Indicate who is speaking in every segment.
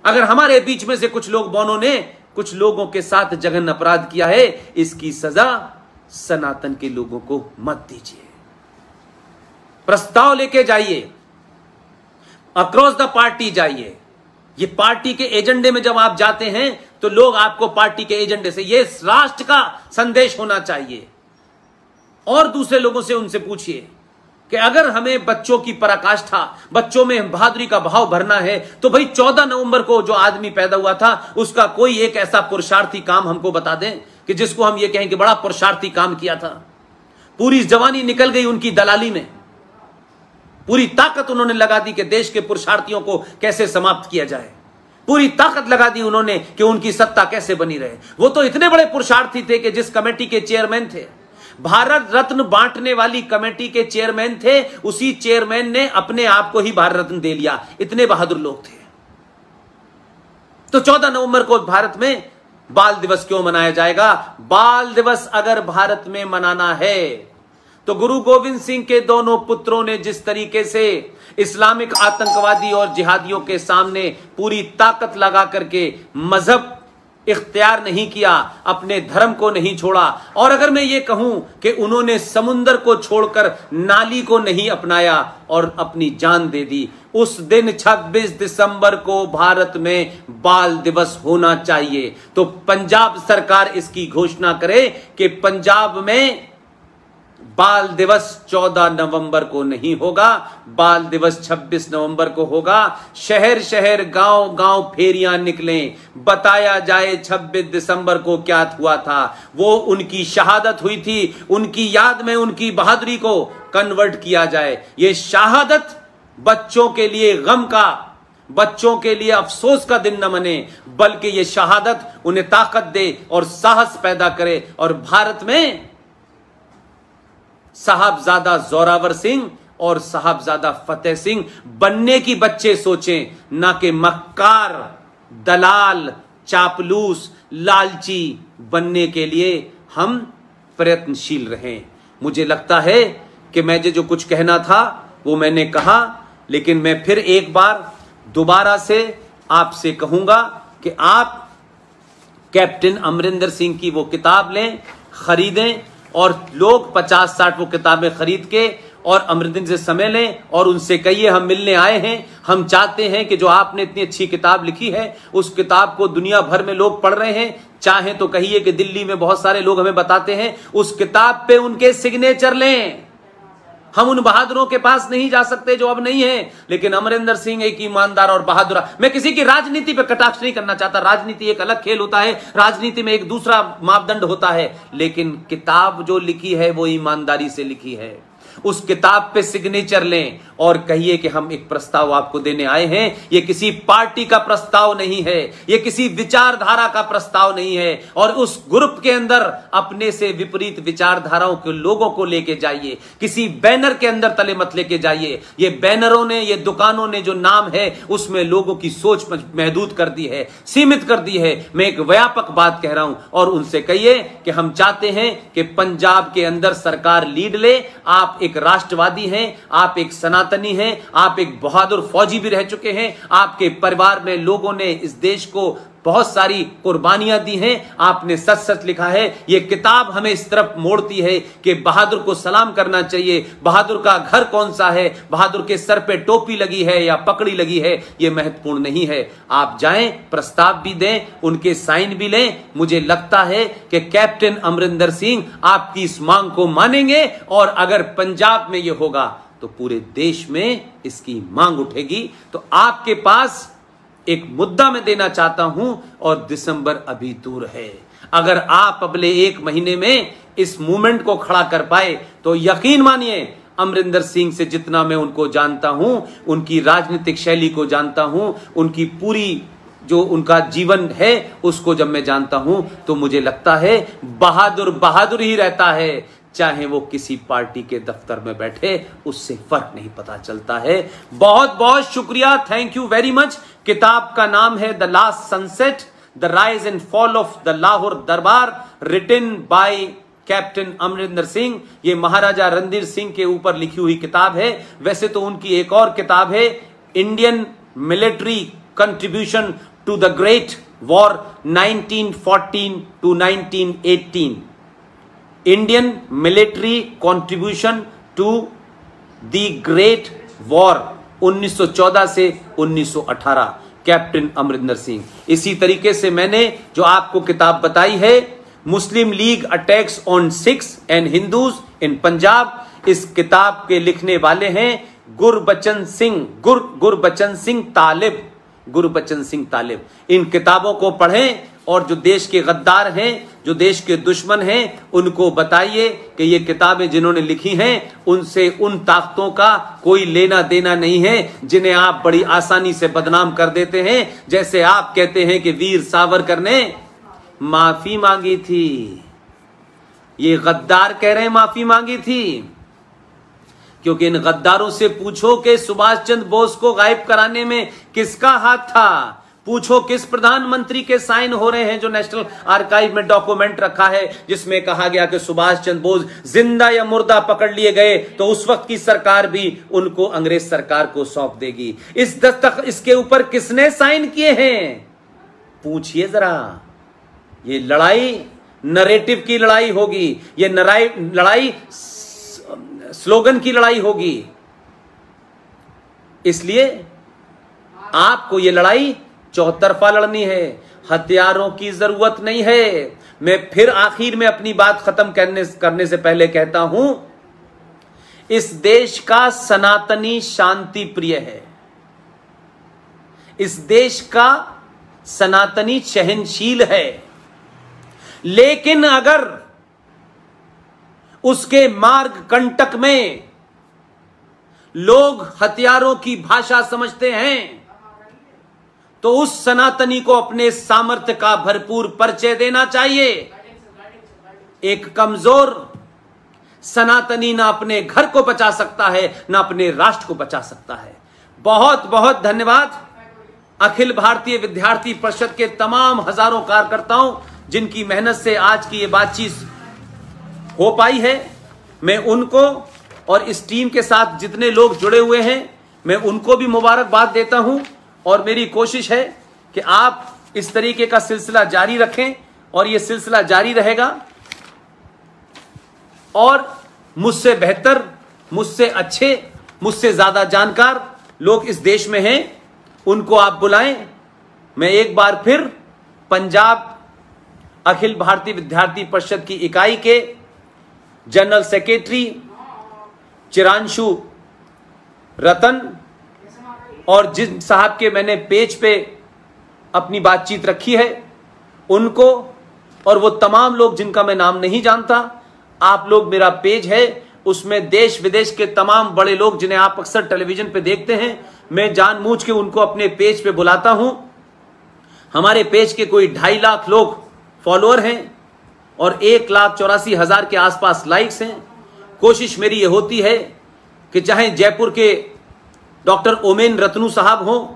Speaker 1: अगर हमारे बीच में से कुछ लोग बौनों ने कुछ लोगों के साथ जघन्य अपराध किया है, इसकी सजा सनातन के लोगों को मत दीजिए। प्रस्ताव लेके जाइए, अक्रॉस द पार्टी जाइए। ये पार्टी के एजेंडे में जब आप जाते हैं तो लोग आपको पार्टी के एजेंडे से, ये राष्ट्र का संदेश होना चाहिए। और दूसरे लोगों से उनसे पूछिए कि अगर हमें बच्चों की पराकाष्ठा, बच्चों में बहादुरी का भाव भरना है, तो भाई 14 नवंबर को जो आदमी पैदा हुआ था उसका कोई एक ऐसा पुरुषार्थी काम हमको बता दें कि जिसको हम ये कहें कि बड़ा पुरुषार्थी काम किया था। पूरी जवानी निकल गई उनकी दलाली में, पूरी ताकत उन्होंने लगा दी कि देश के पुरुषार्थियों को कैसे समाप्त किया जाए, पूरी ताकत लगा दी उन्होंने कि उनकी सत्ता कैसे बनी रहे। वो तो इतने बड़े पुरुषार्थी थे कि जिस कमेटी के चेयरमैन थे, भारत रत्न बांटने वाली कमेटी के चेयरमैन थे, उसी चेयरमैन ने अपने आप को ही भारत रत्न दे लिया। इतने बहादुर लोग थे। तो 14 नवंबर को भारत में बाल दिवस क्यों मनाया जाएगा? बाल दिवस अगर भारत में मनाना है तो गुरु गोविंद सिंह के दोनों पुत्रों ने जिस तरीके से इस्लामिक आतंकवादी और जिहादियों के सामने पूरी ताकत लगा करके मजहब इख्तियार नहीं किया, अपने धर्म को नहीं छोड़ा, और अगर मैं ये कहूं कि उन्होंने समुंदर को छोड़कर नाली को नहीं अपनाया और अपनी जान दे दी, उस दिन 26 दिसंबर को भारत में बाल दिवस होना चाहिए। तो पंजाब सरकार इसकी घोषणा करे कि पंजाब में बाल दिवस 14 नवंबर को नहीं होगा, बाल दिवस 26 नवंबर को होगा। शहर शहर गांव गांव फेरियां निकलें, बताया जाए 26 दिसंबर को क्या हुआ था। वो उनकी शहादत हुई थी, उनकी याद में उनकी बहादुरी को कन्वर्ट किया जाए। ये शहादत बच्चों के लिए गम का, बच्चों के लिए अफसोस का दिन न मने, बल्कि ये शहादत उन्हें ताकत दे और साहस पैदा करे। और भारत में साहबजादा जोरावर सिंह और साहबजादा फतेह सिंह बनने की बच्चे सोचें, ना कि मक्कार, दलाल, चापलूस, लालची बनने के लिए हम प्रयत्नशील रहें। मुझे लगता है कि मैं जो कुछ कहना था वो मैंने कहा, लेकिन मैं फिर एक बार दोबारा से आपसे कहूंगा कि आप कैप्टन अमरिंदर सिंह की वो किताब लें, खरीदें, और लोग 50-60 वो किताबें खरीद के और अमरिंदर से समय लें और उनसे कहिए हम मिलने आए हैं, हम चाहते हैं कि जो आपने इतनी अच्छी किताब लिखी है उस किताब को दुनिया भर में लोग पढ़ रहे हैं। चाहे तो कहिए कि दिल्ली में बहुत सारे लोग हमें बताते हैं, उस किताब पे उनके सिग्नेचर लें। हम उन बहादुरों के पास नहीं जा सकते जो अब नहीं है, लेकिन अमरिंदर सिंह एक ईमानदार और बहादुर। मैं किसी की राजनीति पे कटाक्ष नहीं करना चाहता, राजनीति एक अलग खेल होता है, राजनीति में एक दूसरा मापदंड होता है, लेकिन किताब जो लिखी है वो ईमानदारी से लिखी है। उस किताब पे सिग्नेचर लें और कहिए कि हम एक प्रस्ताव आपको देने आए हैं। ये किसी पार्टी का प्रस्ताव नहीं है, ये किसी विचारधारा का प्रस्ताव नहीं है, और उस ग्रुप के अंदर अपने से विपरीत विचारधाराओं के लोगों को लेके जाइए, किसी बैनर के अंदर तले मत लेके जाइए। ये बैनरों ने, ये दुकानों ने जो नाम है उसमें लोगों की सोच महदूद कर दी है, सीमित कर दी है। मैं एक व्यापक बात कह रहा हूं, और उनसे कहिए कि हम चाहते हैं कि पंजाब के अंदर सरकार लीड ले। आप एक राष्ट्रवादी हैं, आप एक सनातनी हैं, आप एक बहादुर फौजी भी रह चुके हैं, आपके परिवार में लोगों ने इस देश को बहुत सारी कुर्बानियां दी हैं। आपने सच सच लिखा है। यह किताब हमें इस तरफ मोड़ती है कि बहादुर को सलाम करना चाहिए। बहादुर का घर कौन सा है, बहादुर के सर पे टोपी लगी है या पकड़ी लगी है, यह महत्वपूर्ण नहीं है। आप जाएं, प्रस्ताव भी दें, उनके साइन भी लें। मुझे लगता है कि कैप्टन अमरिंदर सिंह आपकी इस मांग को मानेंगे, और अगर पंजाब में यह होगा तो पूरे देश में इसकी मांग उठेगी। तो आपके पास एक मुद्दा मैं देना चाहता हूं, और दिसंबर अभी दूर है। अगर आप अगले 1 महीने में इस मूवमेंट को खड़ा कर पाए तो यकीन मानिए, अमरिंदर सिंह से जितना मैं उनको जानता हूं, उनकी राजनीतिक शैली को जानता हूं, उनकी पूरी जो उनका जीवन है उसको जब मैं जानता हूं, तो मुझे लगता है बहादुर बहादुर ही रहता है, चाहे वो किसी पार्टी के दफ्तर में बैठे, उससे फर्क नहीं पता चलता है। बहुत बहुत शुक्रिया, थैंक यू वेरी मच। किताब का नाम है the last sunset, the rise and fall of the Lahore Darbar, written by captain Amarinder Singh. ये महाराजा रणधीर सिंह के ऊपर लिखी हुई किताब है। वैसे तो उनकी एक और किताब है, Indian military contribution to the Great War 1914 to 1918, Indian military contribution to the Great War 1914 से 1918, कैप्टन अमरिंदर सिंह। इसी तरीके से मैंने जो आपको किताब बताई है, Muslim League attacks on Sikhs and Hindus in Punjab, इस किताब के लिखने वाले हैं गुरबचन सिंह तालिब। इन किताबों को पढ़ें और जो देश के गद्दार हैं, जो देश के दुश्मन हैं, उनको बताइए कि ये किताबें जिन्होंने लिखी हैं उनसे उन ताकतों का कोई लेना देना नहीं है जिन्हें आप बड़ी आसानी से बदनाम कर देते हैं। जैसे आप कहते हैं कि वीर सावरकर ने माफी मांगी थी, ये गद्दार कह रहे हैं माफी मांगी थी, क्योंकि इन गद्दारों से पूछो कि सुभाष चंद्र बोस को गायब कराने में किसका हाथ था। पूछो किस प्रधानमंत्री के साइन हो रहे हैं जो नेशनल आर्काइव में डॉक्यूमेंट रखा है जिसमें कहा गया कि सुभाष चंद्र बोस जिंदा या मुर्दा पकड़ लिए गए तो उस वक्त की सरकार भी उनको अंग्रेज सरकार को सौंप देगी। इस दस्तखत इसके ऊपर किसने साइन किए हैं, पूछिए जरा। ये लड़ाई नरेटिव की लड़ाई होगी, ये लड़ाई स्लोगन की लड़ाई होगी। इसलिए आपको ये लड़ाई चौतरफा लड़नी है, हथियारों की जरूरत नहीं है। मैं फिर आखिर में अपनी बात खत्म करने से पहले कहता हूं, इस देश का सनातनी शांति प्रिय है, इस देश का सनातनी सहनशील है, लेकिन अगर उसके मार्ग कंटक में लोग हथियारों की भाषा समझते हैं तो उस सनातनी को अपने सामर्थ्य का भरपूर परिचय देना चाहिए। एक कमजोर सनातनी ना अपने घर को बचा सकता है ना अपने राष्ट्र को बचा सकता है। बहुत बहुत धन्यवाद अखिल भारतीय विद्यार्थी परिषद के तमाम हजारों कार्यकर्ताओं जिनकी मेहनत से आज की ये बातचीत हो पाई है। मैं उनको और इस टीम के साथ जितने लोग जुड़े हुए हैं मैं उनको भी मुबारकबाद देता हूं और मेरी कोशिश है कि आप इस तरीके का सिलसिला जारी रखें और यह सिलसिला जारी रहेगा। और मुझसे बेहतर, मुझसे अच्छे, मुझसे ज्यादा जानकार लोग इस देश में हैं, उनको आप बुलाएं। मैं एक बार फिर पंजाब अखिल भारतीय विद्यार्थी परिषद की इकाई के जनरल सेक्रेटरी चिरांशु रतन और जिन साहब के मैंने पेज पे अपनी बातचीत रखी है उनको, और वो तमाम लोग जिनका मैं नाम नहीं जानता, आप लोग मेरा पेज है उसमें देश विदेश के तमाम बड़े लोग जिन्हें आप अक्सर टेलीविजन पे देखते हैं, मैं जानबूझ के उनको अपने पेज पे बुलाता हूं। हमारे पेज के कोई 2.5 लाख लोग फॉलोअर हैं और 1,84,000 के आसपास लाइक्स हैं। कोशिश मेरी ये होती है कि चाहे जयपुर के डॉक्टर ओमेन रतनू साहब हों,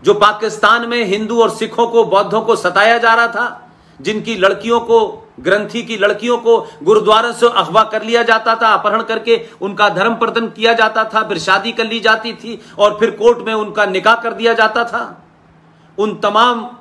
Speaker 1: जो पाकिस्तान में हिंदू और सिखों को, बौद्धों को सताया जा रहा था, जिनकी लड़कियों को, ग्रंथी की लड़कियों को गुरुद्वारों से अगवा कर लिया जाता था, अपहरण करके उनका धर्म प्रदर्शन किया जाता था, फिर शादी कर ली जाती थी और फिर कोर्ट में उनका निकाह कर दिया जाता था। उन तमाम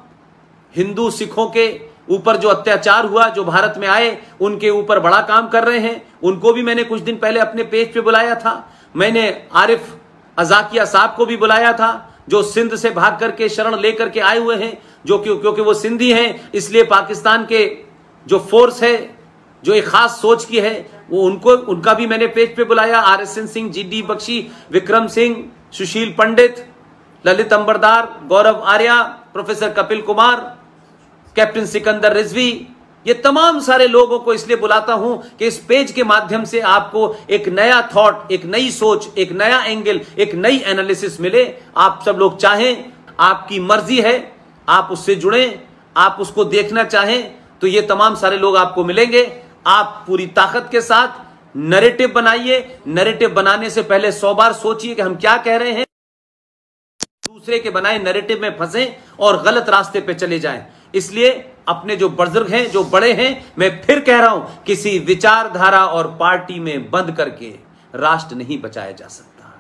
Speaker 1: हिंदू सिखों के ऊपर जो अत्याचार हुआ, जो भारत में आए, उनके ऊपर बड़ा काम कर रहे हैं। उनको भी मैंने कुछ दिन पहले अपने पेज पे बुलाया था। मैंने आरिफ अजाकिया साहब को भी बुलाया था जो सिंध से भाग करके शरण लेकर के आए हुए हैं, जो क्योंकि वो सिंधी हैं इसलिए पाकिस्तान के जो फोर्स है, जो एक खास सोच की है, वो उनका भी मैंने पेज पे बुलाया। RSN सिंह, GD बख्शी, विक्रम सिंह, सुशील पंडित, ललित अंबरदार, गौरव आर्या, प्रोफेसर कपिल कुमार, कैप्टन सिकंदर रिजवी, ये तमाम सारे लोगों को इसलिए बुलाता हूं कि इस पेज के माध्यम से आपको एक नया थॉट, एक नई सोच, एक नया एंगल, एक नई एनालिसिस मिले। आप सब लोग चाहें, आपकी मर्जी है, आप उससे जुड़ें, आप उसको देखना चाहें तो ये तमाम सारे लोग आपको मिलेंगे। आप पूरी ताकत के साथ नैरेटिव बनाइए। नैरेटिव बनाने से पहले 100 बार सोचिए कि हम क्या कह रहे हैं, दूसरे के बनाए नैरेटिव में फंसे और गलत रास्ते पे चले जाएं। इसलिए अपने जो बुजुर्ग हैं, जो बड़े हैं, मैं फिर कह रहा हूं, किसी विचारधारा और पार्टी में बंद करके राष्ट्र नहीं बचाया जा सकता।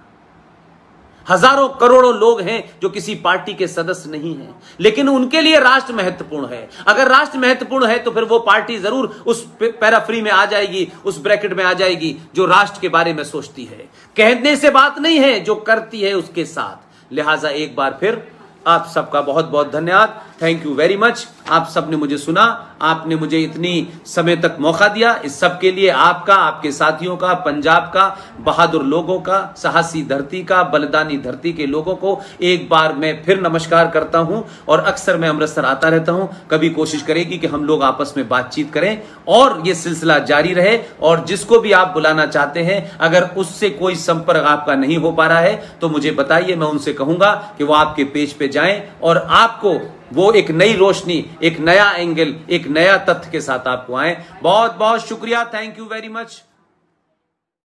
Speaker 1: हजारों करोड़ों लोग हैं जो किसी पार्टी के सदस्य नहीं हैं, लेकिन उनके लिए राष्ट्र महत्वपूर्ण है। अगर राष्ट्र महत्वपूर्ण है तो फिर वो पार्टी जरूर उस पैराफ्री में आ जाएगी, उस ब्रैकेट में आ जाएगी जो राष्ट्र के बारे में सोचती है। कहने से बात नहीं है, जो करती है उसके साथ। लिहाजा एक बार फिर आप सबका बहुत बहुत धन्यवाद। Thank you very much. आप सबने मुझे सुना, आपने मुझे इतनी समय तक मौका दिया। इस सब के लिए आपका, आपके साथियों का, पंजाब का, बहादुर लोगों का, साहसी धरती का, बलिदानी धरती के लोगों को एक बार मैं फिर नमस्कार करता हूं। और अक्सर मैं अमृतसर आता रहता हूं। कभी कोशिश करेगी कि हम लोग आपस में बातचीत करें और ये सिलसिला जारी रहे। और जिसको भी आप बुलाना चाहते हैं, अगर उससे कोई संपर्क आपका नहीं हो पा रहा है तो मुझे बताइए, मैं उनसे कहूंगा कि वो आपके पेज पे जाएं और आपको वो एक नई रोशनी, एक नया एंगल, एक नया तथ्य के साथ आपको आए। बहुत बहुत शुक्रिया। Thank you very much.